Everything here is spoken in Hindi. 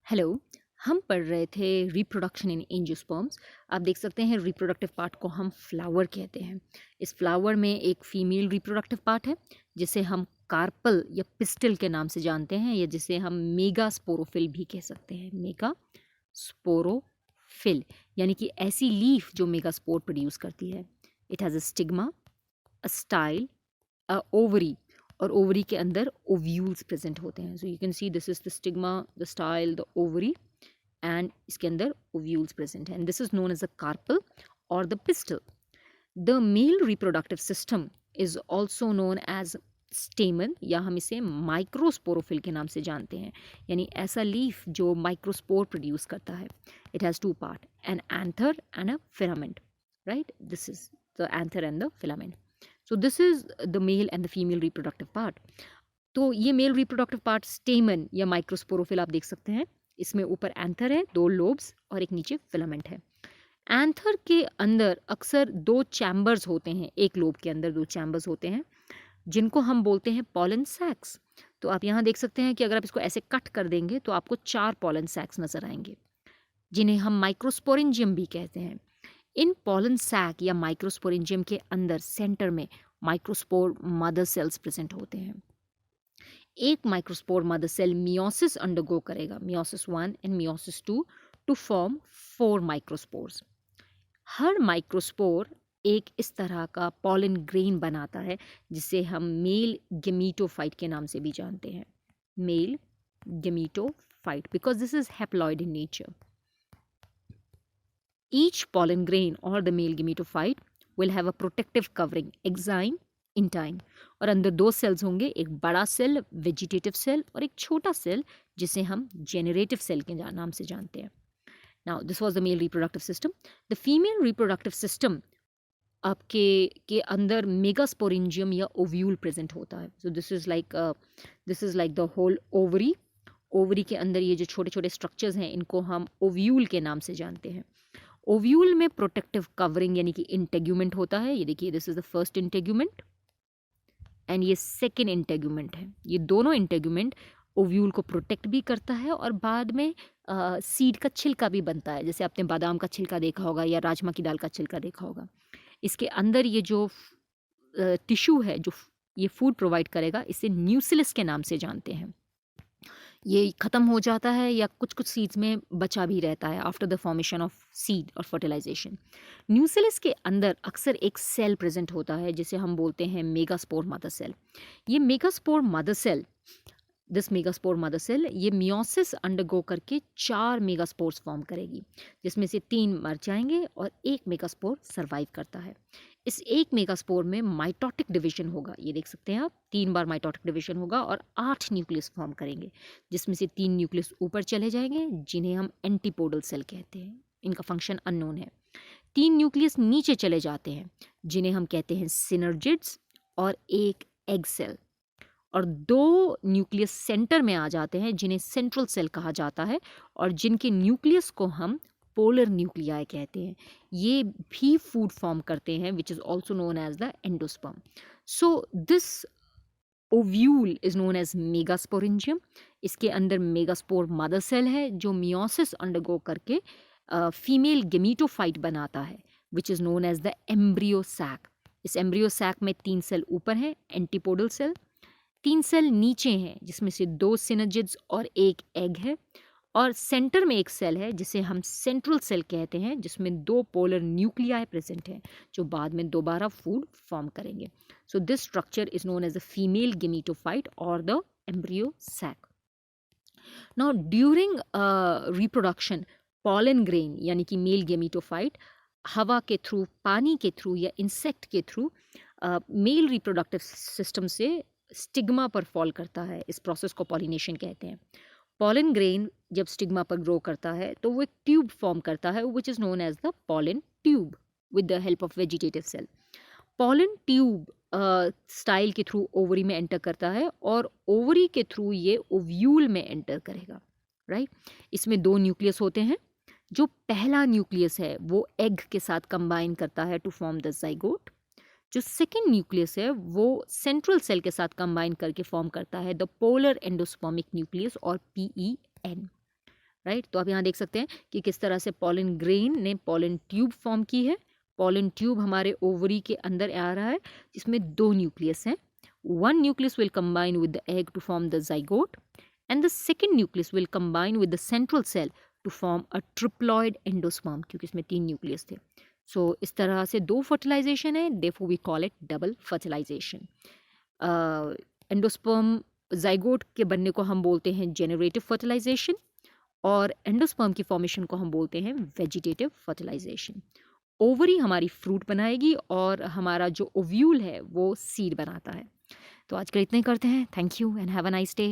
हेलो। हम पढ़ रहे थे रिप्रोडक्शन इन एंजियोस्पर्म्स। आप देख सकते हैं रिप्रोडक्टिव पार्ट को हम फ्लावर कहते हैं। इस फ्लावर में एक फीमेल रिप्रोडक्टिव पार्ट है जिसे हम कार्पल या पिस्टल के नाम से जानते हैं, या जिसे हम मेगा स्पोरोफिल भी कह सकते हैं। मेगा स्पोरोफिल यानी कि ऐसी लीफ जो मेगा स्पोर प्रोड्यूस करती है। It has a stigma, a style, a ovary, और ओवरी के अंदर ओव्यूल्स प्रेजेंट होते हैं। So you can see this is the stigma, the style, the ovary, and इसके अंदर ओव्यूल्स प्रेजेंट हैं। This is known as a carpel और the pistil. The male reproductive system is also known as stamen, या हम इसे माइक्रोस्पोरोफिल के नाम से जानते हैं, यानी ऐसा लीफ जो माइक्रोस्पोर प्रोड्यूस करता है। It has two part, an anther and a filament, right? This is the anther and the filament. So this is the male and the female reproductive part. तो ये मेल रिप्रोडक्टिव पार्ट स्टेमन या माइक्रोस्पोरोफिल आप देख सकते हैं। इसमें ऊपर एंथर है, दो लोब्स, और एक नीचे फिलामेंट है। एंथर के अंदर अक्सर दो चैम्बर्स होते हैं, एक लोब के अंदर दो चैम्बर्स होते हैं जिनको हम बोलते हैं पॉलन सैक्स। तो आप यहाँ देख सकते हैं कि अगर आप इसको ऐसे कट कर देंगे तो आपको 4 पॉलन सैक्स नजर आएंगे, जिन्हें हम माइक्रोस्पोरेंजियम भी कहते हैं। इन पॉलन सैक या माइक्रोस्पोरेंजियम के अंदर सेंटर में माइक्रोस्पोर मदर सेल्स प्रेजेंट होते हैं। एक microspore mother cell meiosis undergo करेगा, meiosis 1 and meiosis 2, to form 4 microspores. हर माइक्रोस्पोर एक इस तरह का पॉलन ग्रेन बनाता है जिसे हम मेल गेमीटोफाइट के नाम से भी जानते हैं। Mail gametophyte, because this is haploid in nature. Each pollen grain or the male gametophyte will have a protective covering, exine, intine, और अंदर दो सेल्स होंगे, एक बड़ा सेल वेजिटेटिव सेल और एक छोटा सेल जिसे हम जेनरेटिव सेल के नाम से जानते हैं। Now this was the male reproductive system. The female reproductive system आपके के अंदर मेगास्पोरेंजियम या ओव्यूल प्रेजेंट होता है। So this is like the whole ovary. Ovary के अंदर ये जो छोटे छोटे स्ट्रक्चर्स हैं इनको हम ओव्यूल के नाम से जानते हैं। ओव्यूल में प्रोटेक्टिव कवरिंग यानी कि इंटेग्यूमेंट होता है। ये देखिए, this is the first integument and ये सेकेंड इंटेग्यूमेंट है। ये दोनों इंटेग्यूमेंट ओव्यूल को प्रोटेक्ट भी करता है और बाद में सीड का छिलका भी बनता है, जैसे आपने बादाम का छिलका देखा होगा या राजमा की दाल का छिलका देखा होगा। इसके अंदर ये जो टिश्यू है जो ये फूड प्रोवाइड करेगा, इसे न्यूसिलस के नाम से जानते हैं। ये ख़त्म हो जाता है या कुछ कुछ सीड्स में बचा भी रहता है after the formation of seed और फर्टिलाइजेशन। न्यूसिलस के अंदर अक्सर एक सेल प्रेजेंट होता है जिसे हम बोलते हैं मेगास्पोर मदर सेल। ये megaspore mother cell this megaspore mother cell ये मियोसिस अंडरगो करके 4 मेगास्पोर्स फॉर्म करेगी, जिसमें से 3 मर जाएंगे और एक मेगास्पोर सर्वाइव करता है। इस एक मेगास्पोर में माइटोटिक डिवीजन होगा, ये देख सकते हैं आप, 3 बार माइटोटिक डिवीजन होगा और 8 न्यूक्लियस फॉर्म करेंगे, जिसमें से 3 न्यूक्लियस ऊपर चले जाएंगे जिन्हें हम एंटीपोडल सेल कहते हैं। इनका फंक्शन अननोन है। 3 न्यूक्लियस नीचे चले जाते हैं जिन्हें हम कहते हैं सिनर्जिड्स और एक एग सेल, और 2 न्यूक्लियस सेंटर में आ जाते हैं जिन्हें सेंट्रल सेल कहा जाता है और जिनके न्यूक्लियस को हम पोलर न्यूक्लियाई कहते हैं। ये भी फूड फॉर्म करते हैं, which is also known as the endosperm. So this ovule is known as megasporangium. इसके अंदर मेगास्पोर मदर सेल है जो मियोसिस अंडरगो करके फीमेल गेमीटोफाइट बनाता है, which is known as the embryo sac. इस एम्ब्रियो सैक में 3 सेल ऊपर हैं, एंटीपोडल सेल, 3 सेल नीचे हैं जिसमें से 2 सिनर्जिड्स और एक एग है, और सेंटर में एक सेल है जिसे हम सेंट्रल सेल कहते हैं, जिसमें 2 पोलर न्यूक्लियाई प्रेजेंट हैं जो बाद में दोबारा फूड फॉर्म करेंगे। So this structure is known as the female gametophyte और the embryo sac. Now during reproduction, pollen grain यानी कि मेल गेमीटोफाइट हवा के थ्रू, पानी के थ्रू या इंसेक्ट के थ्रू मेल रिप्रोडक्टिव सिस्टम से स्टिग्मा पर फॉल करता है। इस प्रोसेस को पॉलिनेशन कहते हैं। पॉलन ग्रेन जब स्टिग्मा पर ग्रो करता है तो वो एक ट्यूब फॉर्म करता है, which is known as the pollen tube with the help of vegetative cell. Pollen tube style के थ्रू ओवरी में एंटर करता है और ओवरी के थ्रू ये ओव्यूल में एंटर करेगा, राइट? इसमें 2 न्यूक्लियस होते हैं। जो पहला न्यूक्लियस है वो एग के साथ कंबाइन करता है टू फॉर्म द जाइगोट। जो सेकेंड न्यूक्लियस है वो सेंट्रल सेल के साथ कंबाइन करके फॉर्म करता है द पोलर एंडोस्पर्मिक न्यूक्लियस और PEN, राइट। तो आप यहाँ देख सकते हैं कि किस तरह से पॉलन ग्रेन ने पॉलन ट्यूब फॉर्म की है। पॉलन ट्यूब हमारे ओवरी के अंदर आ रहा है जिसमें 2 न्यूक्लियस हैं। One nucleus will combine with the egg to form the zygote, and the second nucleus will combine with the central cell to form a triploid endosperm, क्योंकि इसमें 3 न्यूक्लियस थे। सो इस तरह से 2 फर्टिलाइजेशन है, therefore we call it double fertilization. Endosperm zygote के बनने को हम बोलते हैं जेनरेटिव फर्टिलाइजेशन, और एंडोस्पर्म की फॉर्मेशन को हम बोलते हैं वेजिटेटिव फर्टिलाइजेशन। ओवरी हमारी फ्रूट बनाएगी और हमारा जो ओव्यूल है वो सीड बनाता है। तो आज के लिए इतना ही करते हैं। Thank you and have a nice day.